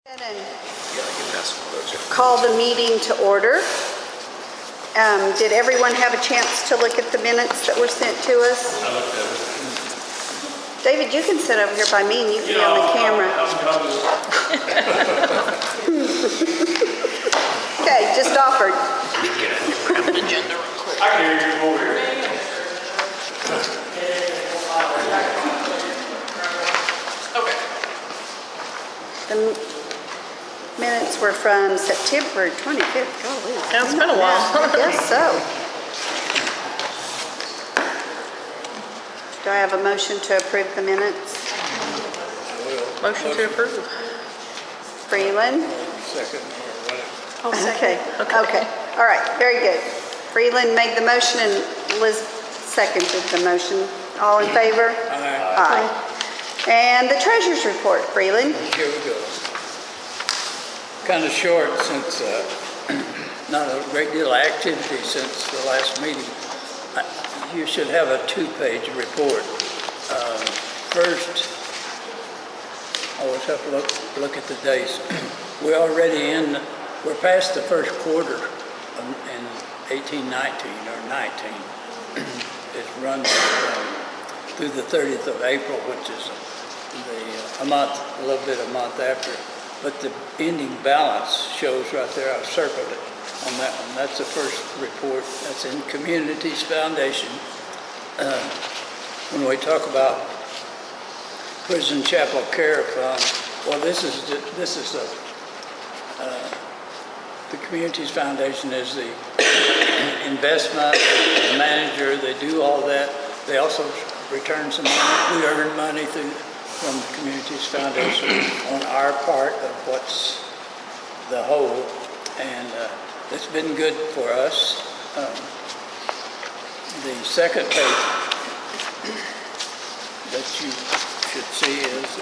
And call the meeting to order. Did everyone have a chance to look at the minutes that were sent to us? I looked at it. David, you can sit over here by me and you can be on the camera. Okay, just offered. Grab an agenda real quick. I can hear you over here. Okay. The minutes were from September 25th. Golly. Yeah, it's been a while. Yes, so. Do I have a motion to approve the minutes? Motion to approve. Freeland? Second or whatever. Oh, Okay, okay. All right, very good. Freeland made the motion and Liz seconded the motion. All in favor? Aye. Aye. And the treasurer's report, Freeland. Here we go. Kind of short since not a great deal of activity since the last meeting. You should have a two-page report. First, I always have to look at the dates. We're past the first quarter in 18-19 or 19. It runs through the 30th of April, which is a month after. But the ending balance shows right there. I've circled it on that one. That's the first report. That's in Communities Foundation. When we talk about Prison Chapel Care Fund, well, this is the Communities Foundation is the investment, the manager. They do all that. They also return some money. We earn money from the Communities Foundation on our part of what's the whole, and it's been good for us. The second page that you should see is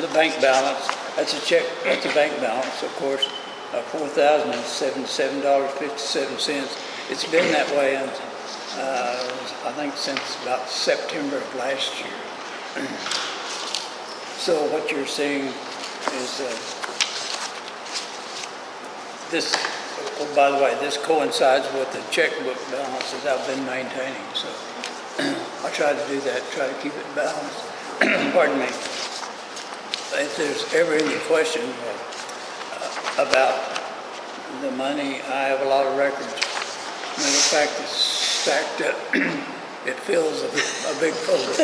the bank balance. That's a bank balance, of course, of $4,077.57. It's been that way, I think, since about September of last year. So what you're seeing is this, oh, by the way, this coincides with the checkbook balances I've been maintaining. So I try to do that, try to keep it balanced. Pardon me. If there's ever any question about the money, I have a lot of records. Matter of fact, it's stacked up. It fills a big folder.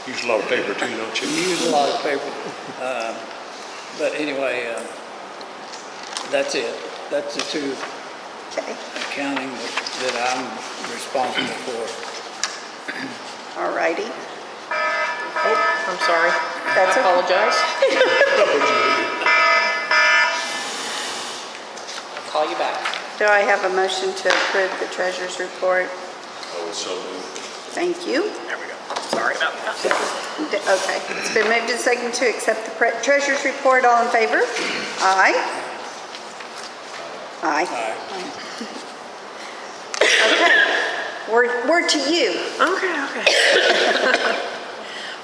Use a lot of paper too, don't you? You use a lot of paper. But anyway, that's it. That's the two accounting that I'm responsible for. All righty. Oh, I'm sorry. That's I okay. apologize. I'll call you back. Do I have a motion to approve the treasurer's report? I was so moved. Thank you. There we go. Sorry about that. Okay, it's been moved and seconded to accept the treasurer's report. All in favor? Aye. Aye. Okay, word to you. Okay.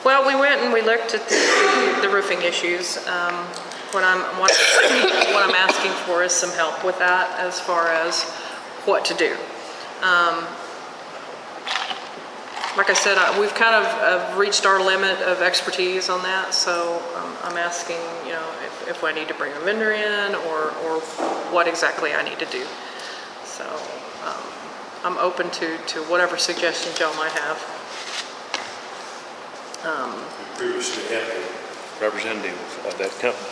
Well, we went and we looked at the roofing issues. What I'm asking for is some help with that as far as what to do. Like I said, we've kind of reached our limit of expertise on that, so I'm asking, if I need to bring a vendor in or what exactly I need to do. So I'm open to whatever suggestions y'all might have. We previously had a representative of that company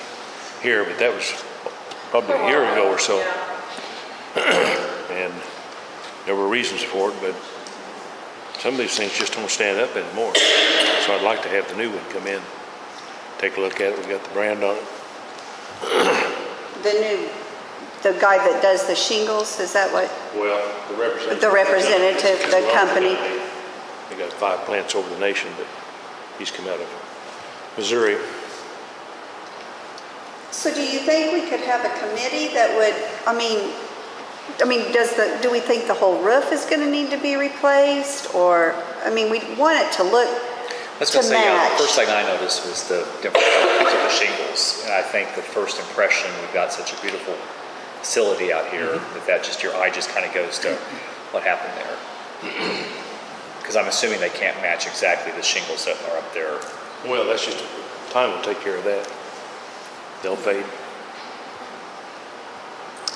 here, but that was probably a year ago or so. And there were reasons for it, but some of these things just don't stand up anymore. So I'd like to have the new one come in, take a look at it. We got the brand on it. The guy that does the shingles, is that what? Well, the The representative, the company. They got 5 plants over the nation, but he's come out of Missouri. So do you think we could have a committee that would, do we think the whole roof is going to need to be replaced? Or, we want it to look was going to to say, yeah, match. the first thing I noticed was the different colors of the shingles. And I think the first impression, we've got such a beautiful facility out here that just your eye just kind of goes to what happened there. Because I'm assuming they can't match exactly the shingles that are up there. Well, that's just, time will take care of that. They'll fade.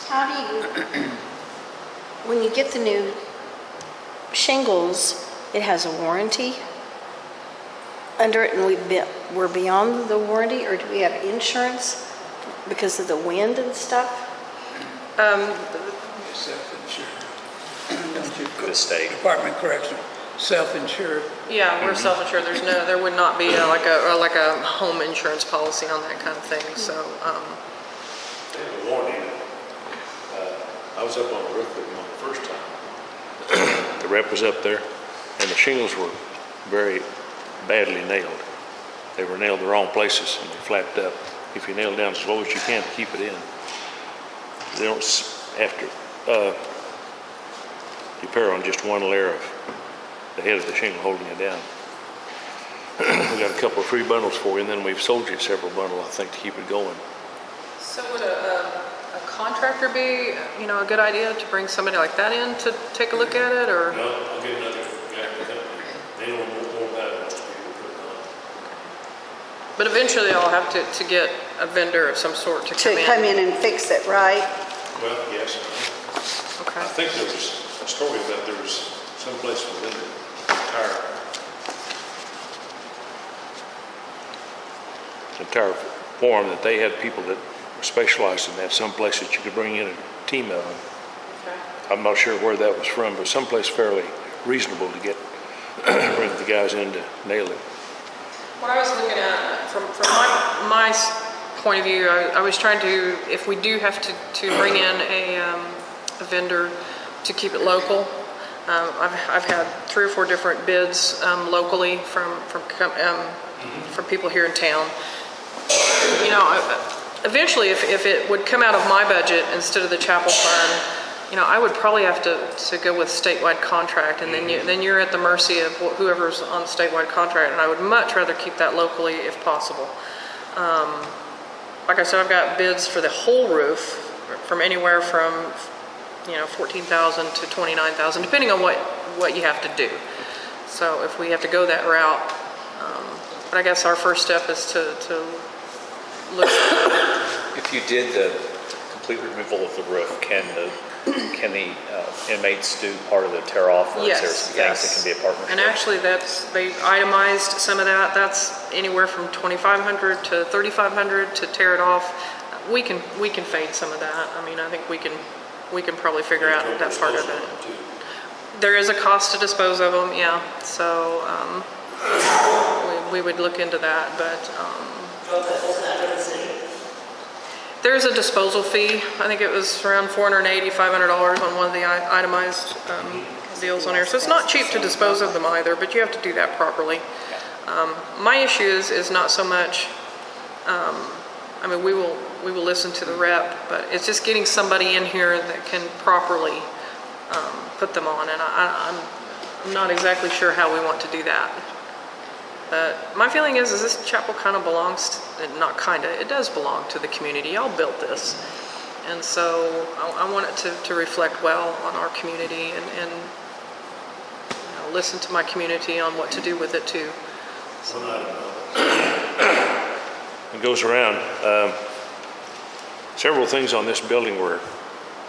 How do you, when you get the new shingles, it has a warranty under it, and we're beyond the warranty, or do we have insurance because of the wind and stuff? Self-insured. Don't you, For the state. Department of Correction, self-insured. Yeah, we're self-insured. There would not be like a home insurance policy on that kind of thing. So, They have a warning. I was up on the roof with them on the first time. The rep was up there, and the shingles were very badly nailed. They were nailed the wrong places, and they flapped up. If you nail it down as low as you can to keep it in, they don't have to repair on just one layer of the head of the shingle holding it down. We got a couple of free bundles for you, and then we've sold you several bundles, I think, to keep it going. so would a contractor be, a good idea to bring somebody like that in to take a look at it, or? No, I'll get another guy to come. They know more about it, most people put it on. But eventually I'll have to get a vendor of some sort to To come in and fix it, right? Well, yes. Okay. I think there was a story about there was someplace within the entire forum that they had people that were specialized in that, someplace that you could bring in a team of them. Okay. I'm not sure where that was from, but someplace fairly reasonable to get, bring the guys in to nail it. What I was looking at, from my point of view, I was trying to, if we do have to bring in a vendor to keep it local, I've had 3 or 4 different bids locally from people here in town. Eventually, if it would come out of my budget instead of the chapel fund, I would probably have to go with statewide contract, and then you're at the mercy of whoever's on the statewide contract, and I would much rather keep that locally if possible. Like I said, I've got bids for the whole roof from anywhere from $14,000 to $29,000, depending on what you have to do. So if we have to go that route, but I guess our first step is to look. If you did the complete removal of the roof, can the inmates do part of the tear off, or is there some things that can be a partnership? And actually, they itemized some of that. That's anywhere from $2,500 to $3,500 to tear it off. We can fade some of that. I mean, I think we can probably figure out that part of it. There is a cost to dispose of them, yeah. So we would look into that, but there's a disposal fee. I think it was around $480, $500 on one of the itemized deals on here. So it's not cheap to dispose of them either, but you have to do that properly. My issue is not so much. We will listen to the rep, but it's just getting somebody in here that can properly put them on, and I'm not exactly sure how we want to do that. My feeling is this chapel kind of belongs, it does belong to the community. Y'all built this, and so I want it to reflect well on our community, and listen to my community on what to do with it too. It goes around. Several things on this building where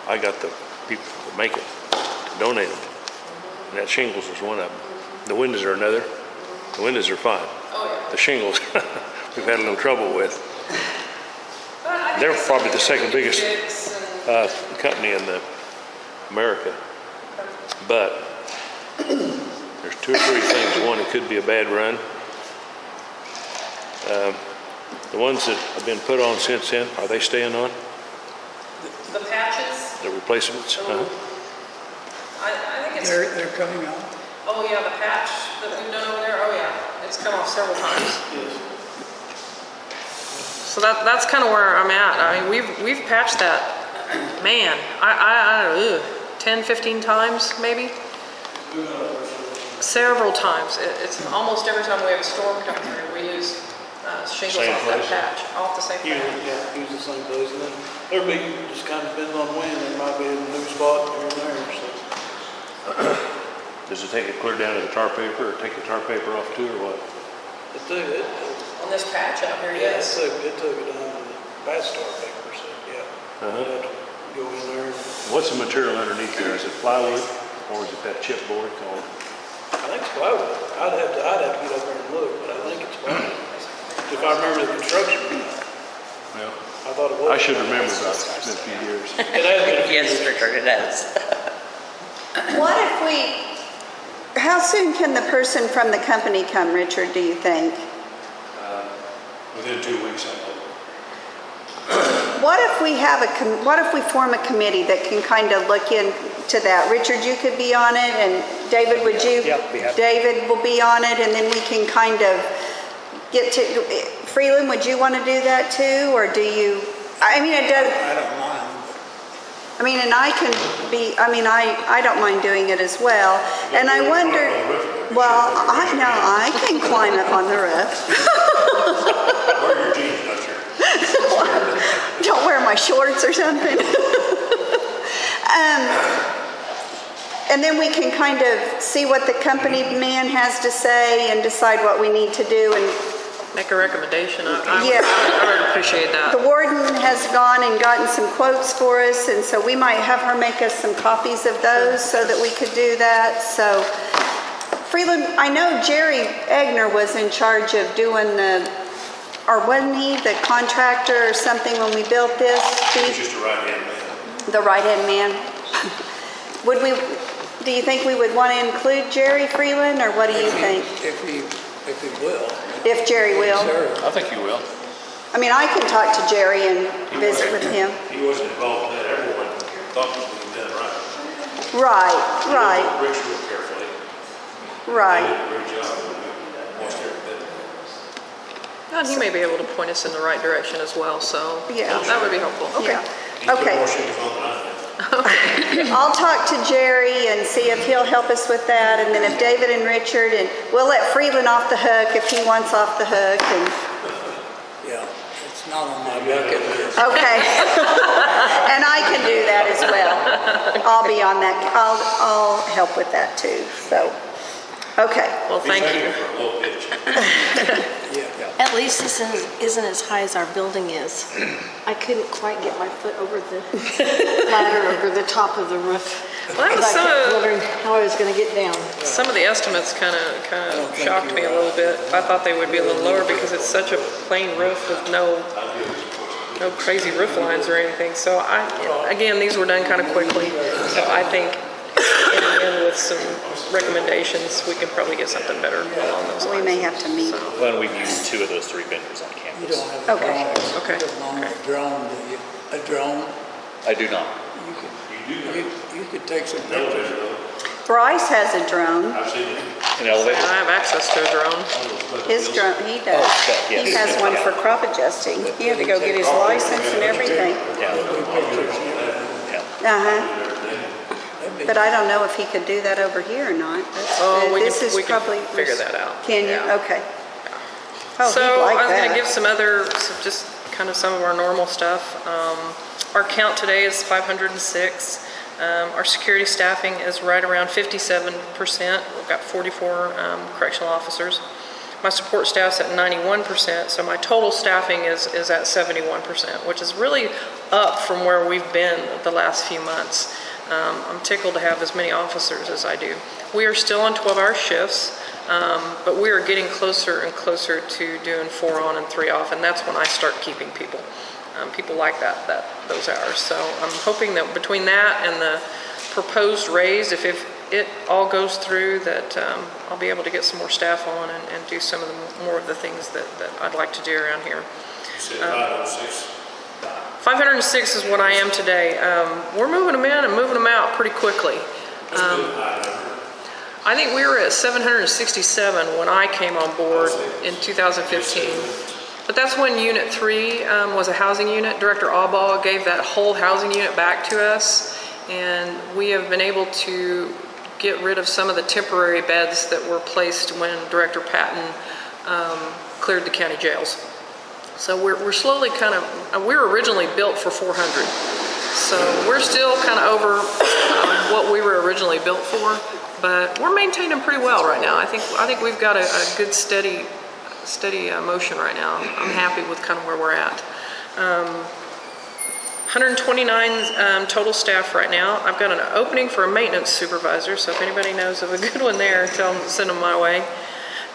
I got the people to make it, to donate them. And that shingles was one of them. The windows are another. The windows are fine. Oh, yeah. The shingles, we've had a little trouble with. They're probably the second biggest company in America. But there's 2 or 3 things. One, it could be a bad run. The ones that have been put on since then, are they staying on? The patches? The replacements? Uh-huh. I think it's... They're coming on. Oh, yeah, the patch that we've done over there, oh, yeah. It's come off several times. So that's kind of where I'm at. I mean, we've patched that, man, I don't know, 10, 15 times, maybe? several times. It's almost every time we have a storm come through, we use shingles Same off that place? patch, off the same patch. Use the same place, and then there'll be, just kind of depends on when, there might be a new spot here and there, so. Does it take it clear down to the tar paper, or take the tar paper off too, or what? It On this patch out here, yeah, yes. it took it down to the bad star paper, so, yeah. Uh-huh. You have to go in there, and What's the material underneath there? Is it plywood, or is it that chipboard called? I think it's plywood. I'd have to get up there and look, but I think it's plywood. If I remember the construction, Well, I thought it was. I should remember that. It's been a few years. It has been a few Yes, years. Richard, it is. What if how soon can the person from the company come, Richard, do you think? Within 2 weeks, I hope. What if we form a committee that can kind of look into that? Richard, you could be on it, and David, would you? Yeah, be happy. David will be on it, and then we can kind of get to, Freeland, would you want to do that too, or do you? I mean, it does, I don't mind. I mean, and I can be, I mean, I don't mind doing it as well. And I wonder, well, I can climb up on the roof. Wear your jeans, not your. Don't wear my shorts or something. And then we can kind of see what the company man has to say and decide what we need to do. And Make a recommendation. Yeah. I would appreciate that. the warden has gone and gotten some quotes for us, and so we might have her make us some copies of those so that we could do that. So, Freeland, I know Jerry Egner was in charge of doing or wasn't he the contractor or something when we built this? He's just a right-hand man. The right-hand man. Do you think we would want to include Jerry Freeland, or what do you think? If he will. If Jerry will. Sure. I think you will. I mean, I can talk to Jerry and visit with him. He wasn't involved in that. Everyone thought it was being done right. Right. Rick's real carefully. He Right. did a great job. Watched every bit. And he may be able to point us in the right direction as well, so Yeah. that would be helpful. Okay. Yeah. He's put Okay. more shingles on than I have. I'll talk to Jerry and see if he'll help us with that, and then if David and Richard, and we'll let Freeland off the hook if he wants off the hook. And Yeah, it's not on my bucket list. okay. And I can do that as well. I'll be on that. I'll help with that too. So, okay. Well, thank you. For a low pitch. At least this isn't as high as our building is. I couldn't quite get my foot over the ladder over the top of the roof. Well, that was I kept some wondering how I was going to get down. Some of the estimates kind of shocked me a little bit. I thought they would be a little lower because it's such a plain roof with no crazy roof lines or anything. So again, these were done kind of quickly. So I think getting in with some recommendations, we can probably get something better along those lines. We may have to meet. Well, we've used 2 of those 3 vendors on You campus. don't have a Okay. drone. Okay. You don't own a drone, do you? A drone? I do not. You could take some pictures. Bryce has a drone. I've seen it. An elevator? I have access to a drone. His drone, he does. Oh, yes. He has one for crop adjusting. He had to go get his license and everything. Yeah. Uh-huh. But I don't know if he could do that over here or not. This is we can probably figure that out. Can you? Yeah. Okay. Oh, So he'd like I'm going to that. give just kind of some of our normal stuff. Our count today is 506. Our security staffing is right around 57%. We've got 44 correctional officers. My support staff's at 91%, so my total staffing is at 71%, which is really up from where we've been the last few months. I'm tickled to have as many officers as I do. We are still on 12-hour shifts, but we are getting closer and closer to doing 4 on and 3 off, and that's when I start keeping people. People like those hours. So I'm hoping that between that and the proposed raise, if it all goes through, that I'll be able to get some more staff on and do some of more of the things that I'd like to do around here. You said 506. 506 is what I am today. We're moving them in and moving them out pretty quickly. That's a good high number. I think we were at 767 when I came on board in 2015. But that's when Unit 3 was a housing unit. Director Albaugh gave that whole housing unit back to us. And we have been able to get rid of some of the temporary beds that were placed when Director Patton cleared the county jails. So we're slowly we were originally built for 400. So we're still kind of over what we were originally built for, but we're maintaining pretty well right now. I think we've got a good steady motion right now. I'm happy with kind of where we're at. 129 total staff right now. I've got an opening for a maintenance supervisor, so if anybody knows of a good one there, send them my way.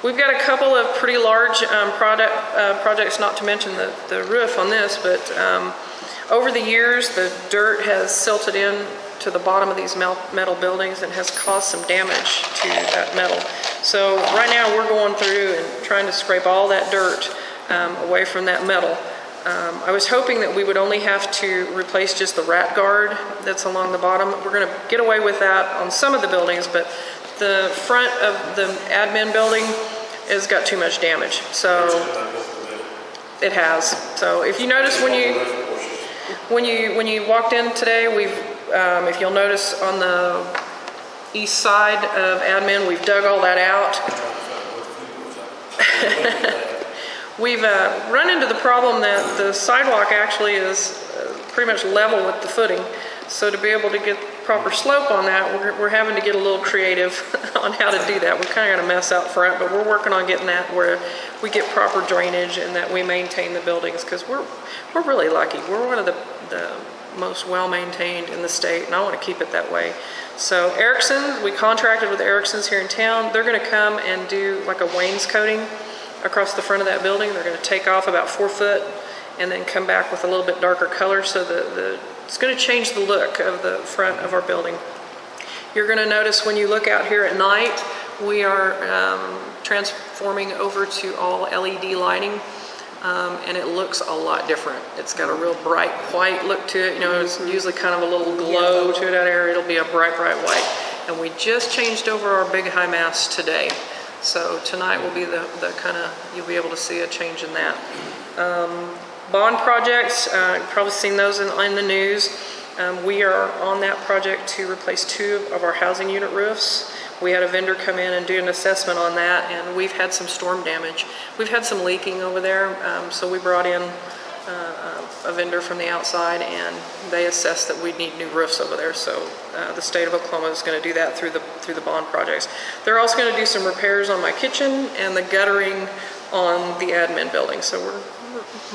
We've got a couple of pretty large projects, not to mention the roof on this, but over the years, the dirt has silted in to the bottom of these metal buildings and has caused some damage to that metal. So right now we're going through and trying to scrape all that dirt away from that metal. I was hoping that we would only have to replace just the rat guard that's along the bottom. We're going to get away with that on some of the buildings, but the front of the admin building has got too much damage. So it has. So if you notice when you walked in today, if you'll notice on the east side of admin, we've dug all that out. We've run into the problem that the sidewalk actually is pretty much level with the footing. So to be able to get proper slope on that, we're having to get a little creative on how to do that. We've kind of got a mess out front, but we're working on getting that where we get proper drainage and that we maintain the buildings, because we're really lucky. We're one of the most well-maintained in the state, and I want to keep it that way. So Erickson, we contracted with Erickson's here in town. They're going to come and do like a wainscoting across the front of that building. They're going to take off about 4 foot and then come back with a little bit darker color, so it's going to change the look of the front of our building. You're going to notice when you look out here at night, we are transforming over to all LED lighting, and it looks a lot different. It's got a real bright white look to it. You know, it's usually kind of a little glow to it out here. It'll be a bright white. And we just changed over our big high mast today. So tonight will be the kind of, you'll be able to see a change in that. Bond projects, you've probably seen those in the news. We are on that project to replace 2 of our housing unit roofs. We had a vendor come in and do an assessment on that, and we've had some storm damage. We've had some leaking over there, so we brought in a vendor from the outside, and they assessed that we need new roofs over there. So the state of Oklahoma is going to do that through the bond projects. They're also going to do some repairs on my kitchen and the guttering on the admin building. So we're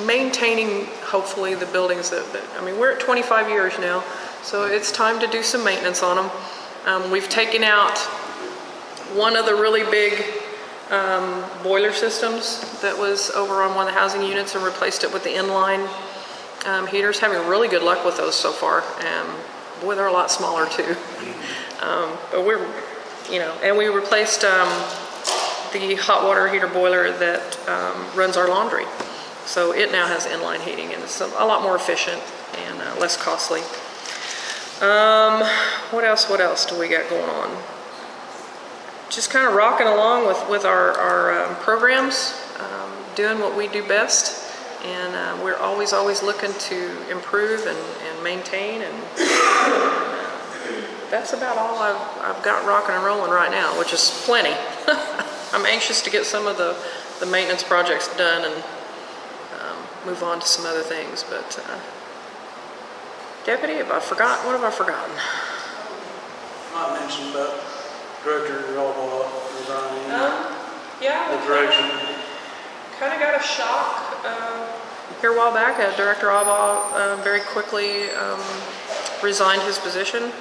maintaining, hopefully, the buildings I mean, we're at 25 years now, so it's time to do some maintenance on them. We've taken out one of the really big boiler systems that was over on one of the housing units and replaced it with the inline heaters. Having really good luck with those so far. Boy, they're a lot smaller too. But we're, and we replaced the hot water heater boiler that runs our laundry. So it now has inline heating, and it's a lot more efficient and less costly. What else do we got going on? Just kind of rocking along with our programs, doing what we do best, and we're always looking to improve and maintain, and that's about all I've got rocking and rolling right now, which is plenty. I'm anxious to get some of the maintenance projects done and move on to some other things, but Deputy, what have I forgotten? I mentioned about Director Albaugh resigning. Yeah. The direction. Kind of got a shock here a while back. Director Albaugh very quickly resigned his position.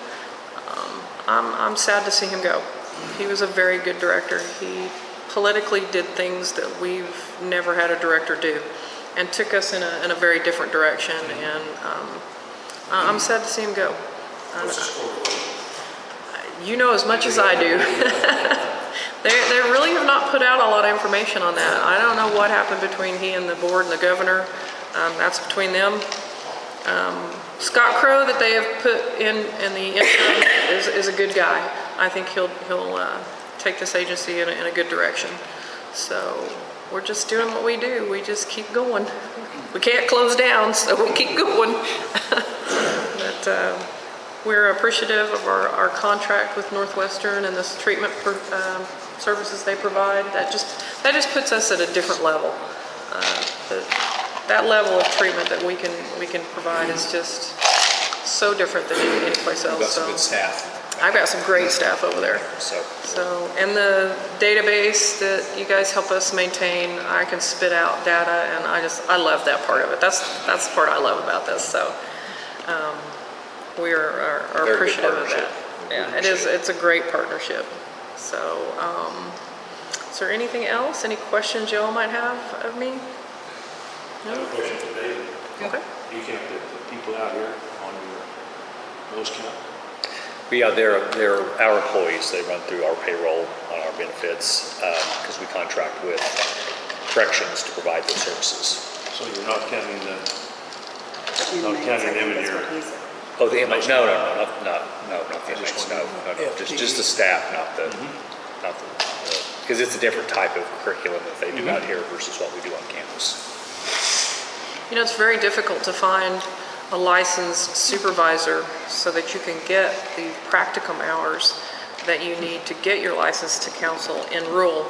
I'm sad to see him go. He was a very good director. He politically did things that we've never had a director do, and took us in a very different direction. And I'm sad to see him go. You know as much as I do. They really have not put out a lot of information on that. I don't know what happened between he and the board and the governor. That's between them. Scott Crow that they have put in the interim is a good guy. I think he'll take this agency in a good direction. So we're just doing what we do. We just keep going. We can't close down, so we keep going. But we're appreciative of our contract with Northwestern and this treatment services they provide. That just puts us at a different level. That level of treatment that we can provide is just so different than any place else. We've got some So good staff. I've got some great staff over there. So, and the database that you guys help us maintain, I can spit out data, and I love that part of it. That's the part I love about this. So, we are Very good appreciative of that. partnership. Yeah, it is. It's a great partnership. So, is there anything else? Any questions y'all might have of me? I have a question for David. Okay. You count the people out here on your nose count? Yeah, they're our employees. They run through our payroll on our benefits because we contract with corrections to provide those services. So you're not counting them in your, Oh, the inmates? No, not the inmates. No. Just the staff, not the, because it's a different type of curriculum that they do out here versus what we do on campus. You know, it's very difficult to find a licensed supervisor so that you can get the practicum hours that you need to get your license to counsel in rural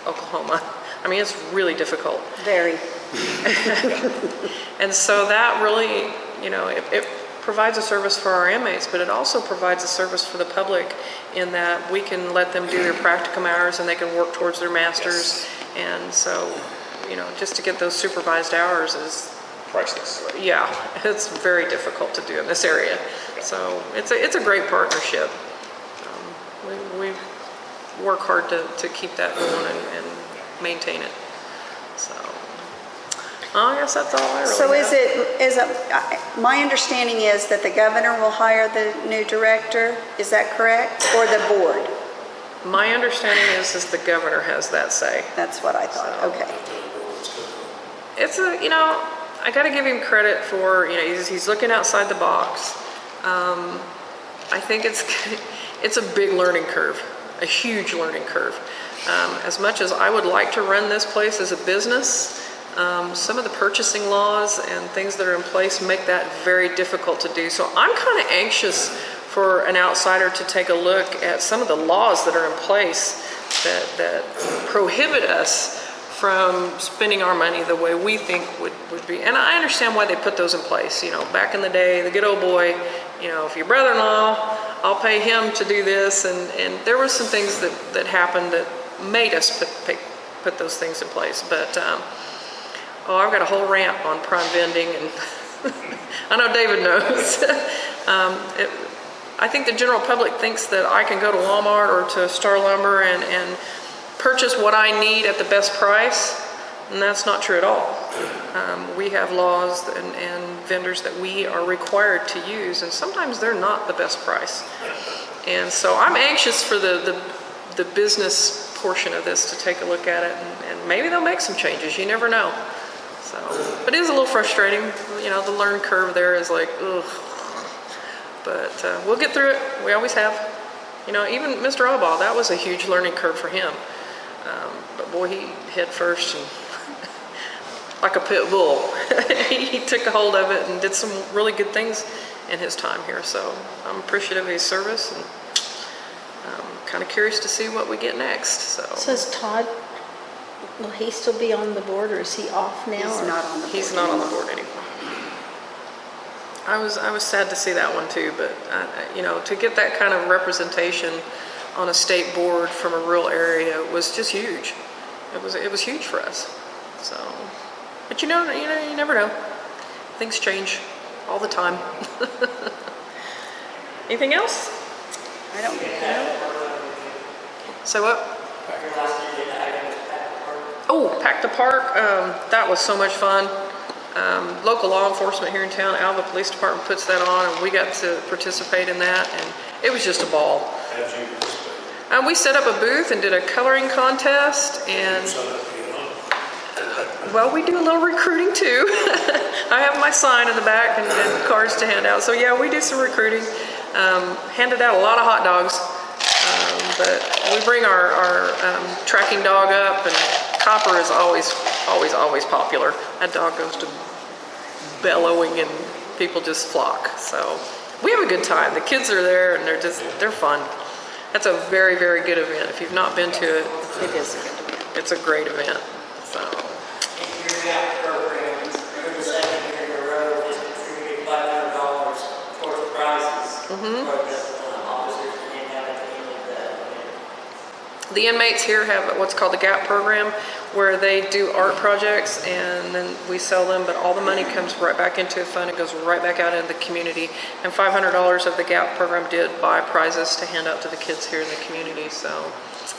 Oklahoma. I mean, it's really difficult. Very. And so that really, you know, it provides a service for our inmates, but it also provides a service for the public in that we can let them do their practicum hours and they can work towards their masters. And so, you know, just to get those supervised hours is Priceless. yeah, it's very difficult to do in this area. So it's a great partnership. We work hard to keep that going and maintain it. So I guess that's all I really So have. my understanding is that the governor will hire the new director, is that correct? Or the board? My understanding is the governor has that say. That's what I thought, okay. It's you know, I got to give him credit for, you know, he's looking outside the box. I think it's a big learning curve, a huge learning curve. As much as I would like to run this place as a business, some of the purchasing laws and things that are in place make that very difficult to do. So I'm kind of anxious for an outsider to take a look at some of the laws that are in place that prohibit us from spending our money the way we think would be. And I understand why they put those in place. You know, back in the day, the good old boy, you know, if your brother-in-law, I'll pay him to do this. And there were some things that happened that made us put those things in place. But, I've got a whole rant on prime vending, and I know David knows. I think the general public thinks that I can go to Walmart or to Star Lumber and purchase what I need at the best price, and that's not true at all. We have laws and vendors that we are required to use, and sometimes they're not the best price. And so I'm anxious for the business portion of this to take a look at it, and maybe they'll make some changes. You never know. So, but it is a little frustrating. You know, the learn curve there is like, ugh. But we'll get through it. We always have. You know, even Mr. Albaugh, that was a huge learning curve for him. But boy, he hit first and like a pit bull. He took a hold of it and did some really good things in his time here. So I'm appreciative of his service, and kind of curious to see what we get next. So is Todd, will he still be on the board, or is he off now? He's not on the board. He's not on the board anymore. I was sad to see that one too, but you know, to get that kind of representation on a state board from a rural area was just huge. It was huge for us. So, but you know, you never know. Things change all the time. Anything else? I don't know. So what? Oh, Pack the Park. That was so much fun. Local law enforcement here in town, Alva Police Department puts that on, and we got to participate in that, and it was just a ball. We set up a booth and did a coloring contest, and well, we do a little recruiting too. I have my sign in the back and cards to hand out. So yeah, we do some recruiting. Handed out a lot of hot dogs, but we bring our tracking dog up, and Copper is always popular. That dog goes to bellowing and people just flock. So we have a good time. The kids are there and they're fun. That's a very, very good event. If you've not been to it, It is a good event. it's a great event. So, Your gap program, for the second year in a row, has contributed $500 towards the prizes for the officers and they have at the end of the the inmates here have what's called the GAP program, where they do art projects and then we sell them, but all the money comes right back into a fund. It goes right back out into the community. And $500 of the GAP program did buy prizes to hand out to the kids here in the community. So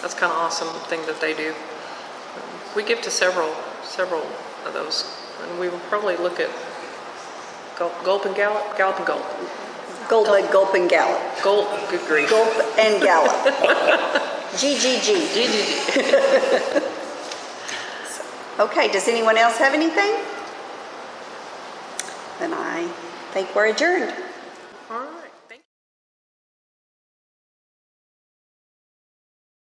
that's kind of awesome thing that they do. We give to several of those, and we will probably look at Gulp and Gallop, Gallop and Gulp. Gulp and Gallop. Gulp, good grief. Gulp and Gallop. GGG. GGG. Okay, does anyone else have anything? Then I think we're adjourned. All right.